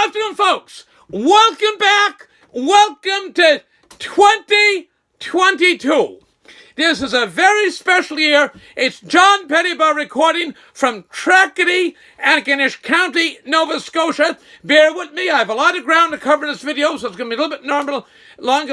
afternoon, folks. Welcome back. Welcome to 2022. This is a very special year. It's John Pettipas recording from Tracadie, Antigonish County, Nova Scotia. Bear with me. I have a lot of ground to cover in this video, so it's going to be a little bit longer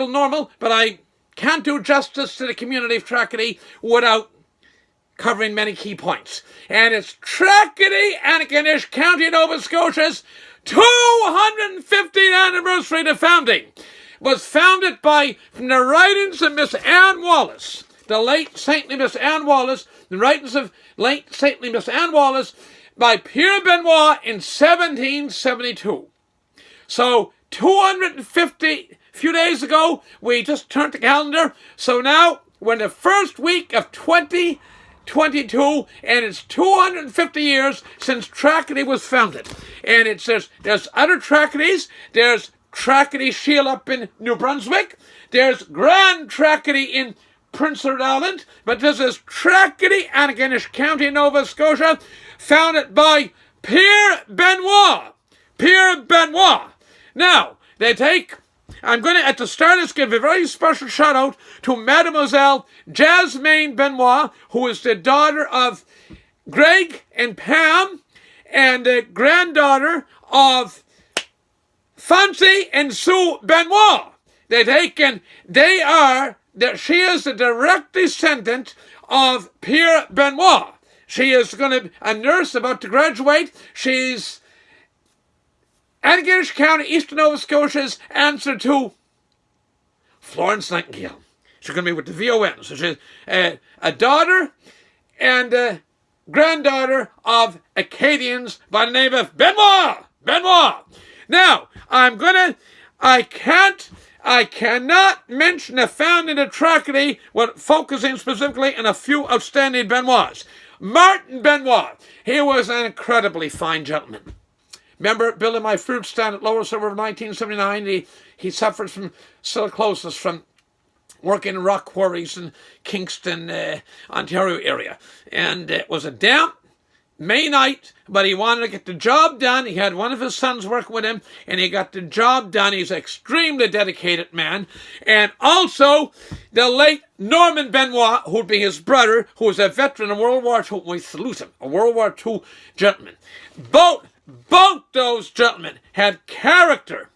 than normal, but I can't do justice to the community of Tracadie without covering many key points. And it's Tracadie, Antigonish County, Nova Scotia's 250th anniversary of founding. Was founded from the writings of Miss Anne Wallace, the late saintly Miss Anne Wallace, the writings of late saintly Miss Anne Wallace, by Pierre Benoit in 1772. So 250, few days ago, we just turned the calendar. So now we're in the first week of 2022, and it's 250 years since Tracadie was founded. And there's other Tracadies. There's Tracadie Shield up in New Brunswick. There's Grand Tracadie in Prince Edward Island. But this is Tracadie, Antigonish County, Nova Scotia, founded by Pierre Benoit. Pierre Benoit. Now, I'm going to, at the start, let's give a very special shout out to Mademoiselle Jasmine Benoit, who is the daughter of Greg and Pam, and the granddaughter of Fancy and Sue Benoit. She is a direct descendant of Pierre Benoit. She is going to be a nurse about to graduate. She's Antigonish County, Eastern Nova Scotia's answer to Florence Nightingale. She's going to be with the VON. So she's a daughter and a granddaughter of Acadians by the name of Benoit. Benoit. Now, I cannot mention the founding of Tracadie without focusing specifically on a few outstanding Benoits. Martin Benoit. He was an incredibly fine gentleman. Remember building my fruit stand at Lower Silver of 1979? He suffered from silicosis from working in rock quarries in Kingston, Ontario area. And it was a damp May night, but he wanted to get the job done. He had one of his sons working with him, and he got the job done. He's an extremely dedicated man. And also, the late Norman Benoit, who would be his brother, who was a veteran of World War II. We salute him, a World War II gentleman. Both those gentlemen had character,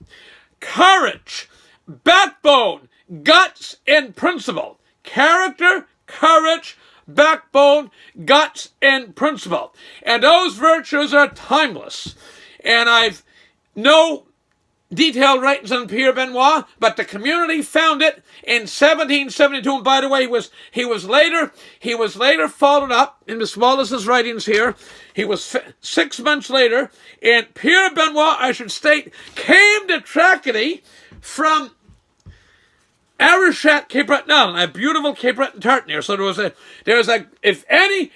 courage, backbone, guts, and principle. Character, courage, backbone, guts, and principle. And those virtues are timeless. And I've no detailed writings on Pierre Benoit, but the community found it in 1772. And by the way, he was later followed up in Miss Wallace's writings here. He was 6 months later, and Pierre Benoit, I should state, came to Tracadie from Arishat, Cape Breton Island, a beautiful Cape Breton tartan here. So there's any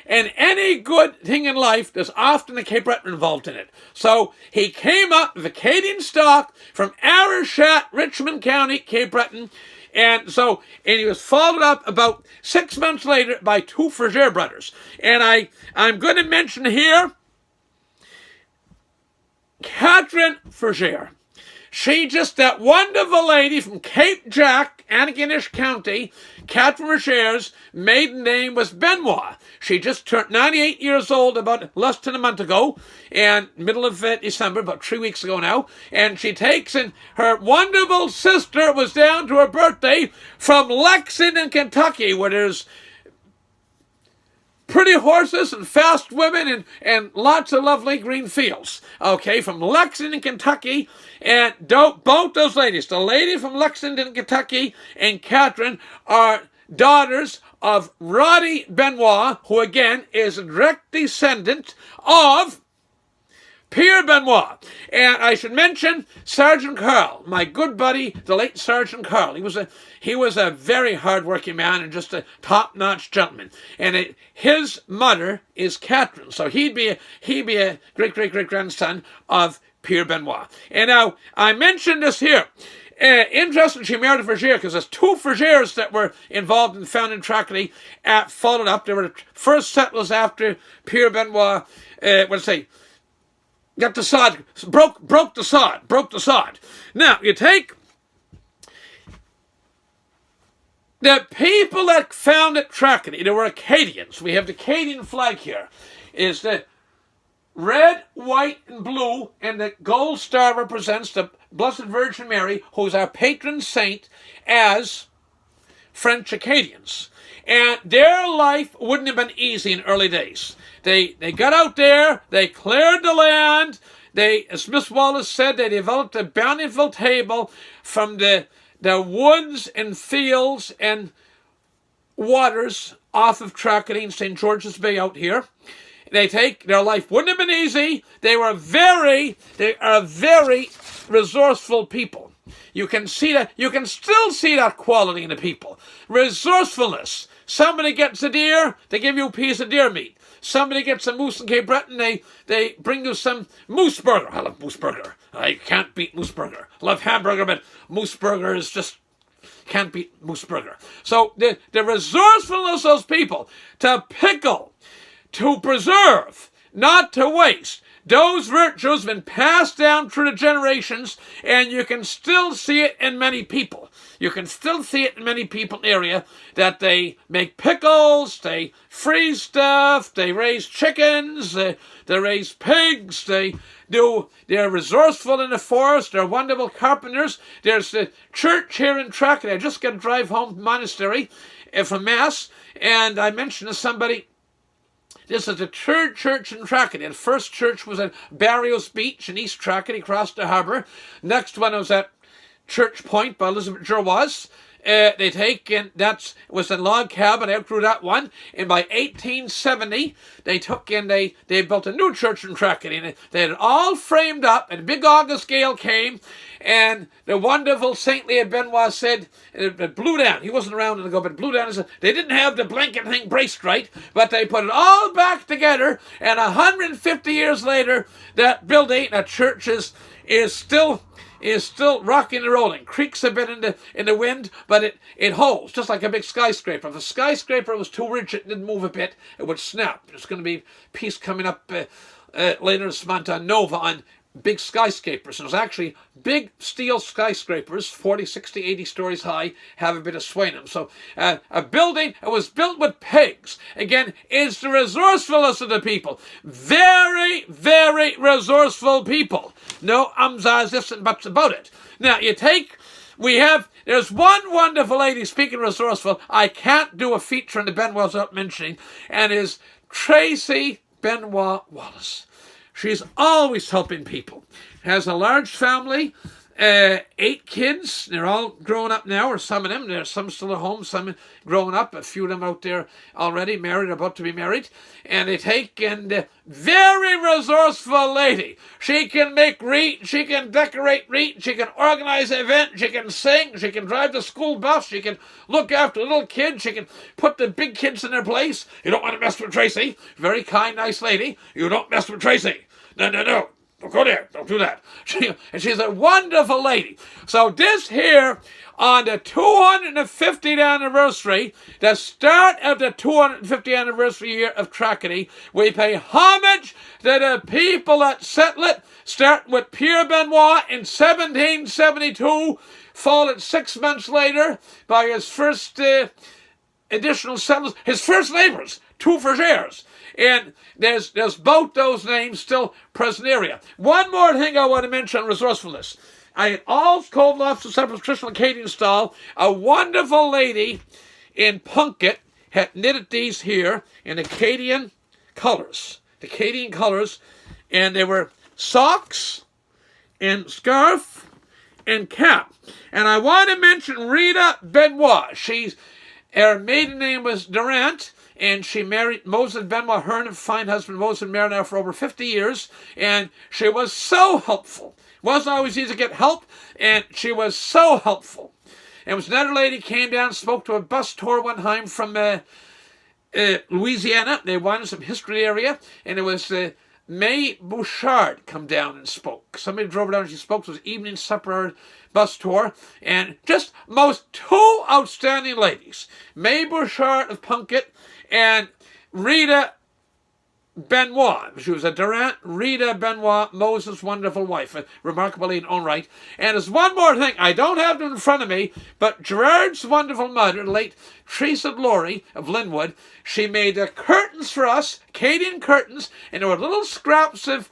good thing in life, there's often a Cape Breton involved in it. So he came up with Acadian stock from Arishat, Richmond County, Cape Breton, and he was followed up about 6 months later by two Frere brothers. And I'm going to mention here Catherine Frere. She just that wonderful lady from Cape Jack, Antigonish County. Catherine Frere's maiden name was Benoit. She just turned 98 years old about less than a month ago, and middle of December, about 3 weeks ago now. And she takes in her wonderful sister was down to her birthday from Lexington, Kentucky, where there's pretty horses and fast women and lots of lovely green fields. Okay, from Lexington, Kentucky. And both those ladies, the lady from Lexington, Kentucky, and Catherine, are daughters of Roddy Benoit, who again is a direct descendant of Pierre Benoit. And I should mention Sergeant Carl, my good buddy, the late Sergeant Carl. He was a very hard-working man and just a top-notch gentleman. And his mother is Catherine, so he'd be a great-great-great-grandson of Pierre Benoit. And now, I mentioned this here. Interesting, she married a Frere because there's two Freres that were involved in founding Tracadie, followed up. They were the first settlers after Pierre Benoit, got the sod, broke the sod. Now, you take the people that founded Tracadie, they were Acadians. We have the Acadian flag here. Is the red, white, and blue, and the gold star represents the Blessed Virgin Mary, who's our patron saint, as French Acadians. And their life wouldn't have been easy in early days. They got out there, they cleared the land, as Miss Wallace said, they developed a bountiful table from the woods and fields and waters off of Tracadie and St. George's Bay out here. Their life wouldn't have been easy. They are very resourceful people. You can see that. You can still see that quality in the people. Resourcefulness. Somebody gets a deer, they give you a piece of deer meat. Somebody gets a moose in Cape Breton, they bring you some moose burger. I love moose burger. I can't beat moose burger. I love hamburger, but moose burger is just, can't beat moose burger. So the resourcefulness of those people to pickle, to preserve, not to waste. Those virtues have been passed down through the generations, and you can still see it in many people. You can still see it in many people in the area, that they make pickles, they freeze stuff, they raise chickens, they raise pigs, they're resourceful in the forest, they're wonderful carpenters. There's the church here in Tracadie. I just got to drive home from the monastery from Mass, and I mentioned to somebody, this is the third church in Tracadie. The first church was at Barrios Beach in East Tracadie, across the harbour. Next one was at Church Point by Elizabeth Gerwas. That was a log cabin. I outgrew that one. And by 1870, they built a new church in Tracadie. And they had it all framed up. And big August gale came. And the wonderful saintly Benoit said, it blew down. He wasn't around ago, but it blew down. And said, they didn't have the blanket thing braced right, but they put it all back together. And 150 years later, that building, that church is still rocking and rolling. Creaks have been in the wind, but it holds, just like a big skyscraper. If a skyscraper was too rigid and didn't move a bit, it would snap. There's going to be a piece coming up later this month on Nova on big skyscrapers. And there's actually big steel skyscrapers, 40, 60, 80 stories high, have a bit of sway in them. So a building that was built with pegs, again, is the resourcefulness of the people. Very, very resourceful people. No ums, ahs, ifs, and buts about it. Now, there's one wonderful lady, speaking resourceful, I can't do a feature on the Benoits without mentioning, and is Tracy Benoit Wallace. She's always helping people. Has a large family, 8 kids. They're all grown up now, or some of them. There's some still at home, some grown up. A few of them out there already married, about to be married. And very resourceful lady. She can make wreath, she can decorate wreath, she can organize an event, she can sing, she can drive the school bus, she can look after little kids, she can put the big kids in their place. You don't want to mess with Tracy. Very kind, nice lady. You don't mess with Tracy. No. Don't go there. Don't do that. She's a wonderful lady. So this here, on the 250th anniversary, the start of the 250th anniversary year of Tracadie, we pay homage to the people that settled it, starting with Pierre Benoit in 1772, followed 6 months later by his first additional settlers, his first neighbours, 2 Frigères. And there's both those names still present area. One more thing I want to mention on resourcefulness. At Auld, Cove, Lobster, Cypress, Christian, Acadian style, a wonderful lady in Punkett had knitted these here in Acadian colours. And they were socks and scarf and cap. And I want to mention Rita Benoit. Her maiden name was Durant. And she married Moses Benoit, her and her fine husband Moses, married now for over 50 years. And she was so helpful. Wasn't always easy to get help, and she was so helpful. And it was another lady came down and spoke to a bus tour one time from Louisiana. They wanted some history area, and it was May Bouchard come down and spoke. Somebody drove her down and she spoke. It was evening supper bus tour, and just most 2 outstanding ladies. May Bouchard of Punkett and Rita Benoit. She was a Durant, Rita Benoit, Moses' wonderful wife, a remarkable in own right. And there's one more thing, I don't have it in front of me, but Gerard's wonderful mother, the late Teresa Laurie of Linwood, she made curtains for us, Acadian curtains, and there were little scraps of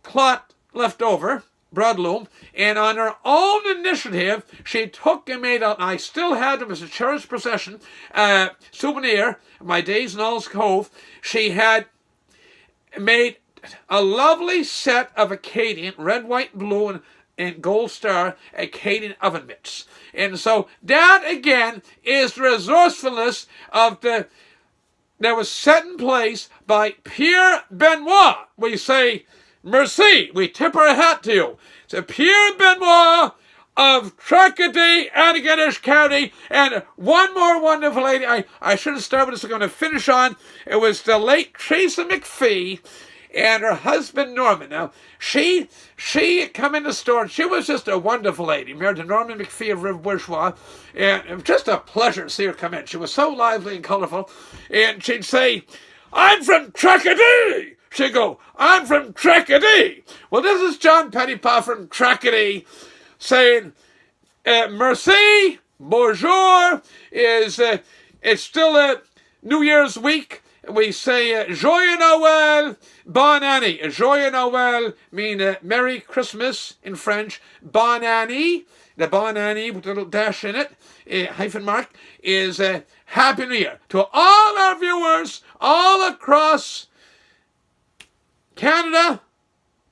cloth left over, broadloom, and on her own initiative, she took and made out, I still had them as a cherished possession, souvenir, my days in Auld Cove. She had made a lovely set of Acadian, red, white, blue, and gold star Acadian oven mitts. And so that, again, is the resourcefulness of that was set in place by Pierre Benoit. We say, merci, we tip our hat to you. So Pierre Benoit of Tracadie, Antigonish County, and one more wonderful lady. I should have started with this. I'm going to finish on. It was the late Teresa McPhee and her husband Norman. Now, she come in the store, and she was just a wonderful lady, married to Norman McPhee of Rive Bourgeois, and it was just a pleasure to see her come in. She was so lively and colourful, and she'd say, I'm from Tracadie. She'd go, I'm from Tracadie. Well, this is John Pettipas from Tracadie, saying, merci, bonjour, it's still a New Year's week. We say, Joyeux Noël, Bonne Année. Joyeux Noël mean Merry Christmas in French. Bonne Année, the Bonne Année with a little dash in it, hyphen mark, is Happy New Year. To all our viewers all across Canada,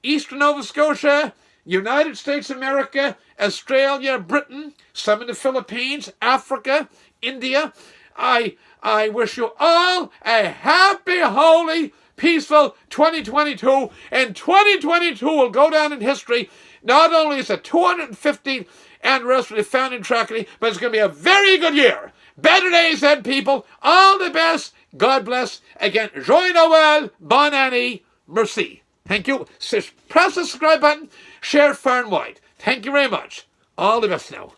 Eastern Nova Scotia, United States of America, Australia, Britain, some in the Philippines, Africa, India. I wish you all a happy, holy, peaceful 2022. And 2022 will go down in history. Not only is the 250th anniversary of founding Tracadie, but it's going to be a very good year. Better days ahead, people. All the best. God bless. Again, Joyeux Noël, Bonne Année, merci. Thank you. Press the subscribe button. Share far and wide. Thank you very much. All the best now.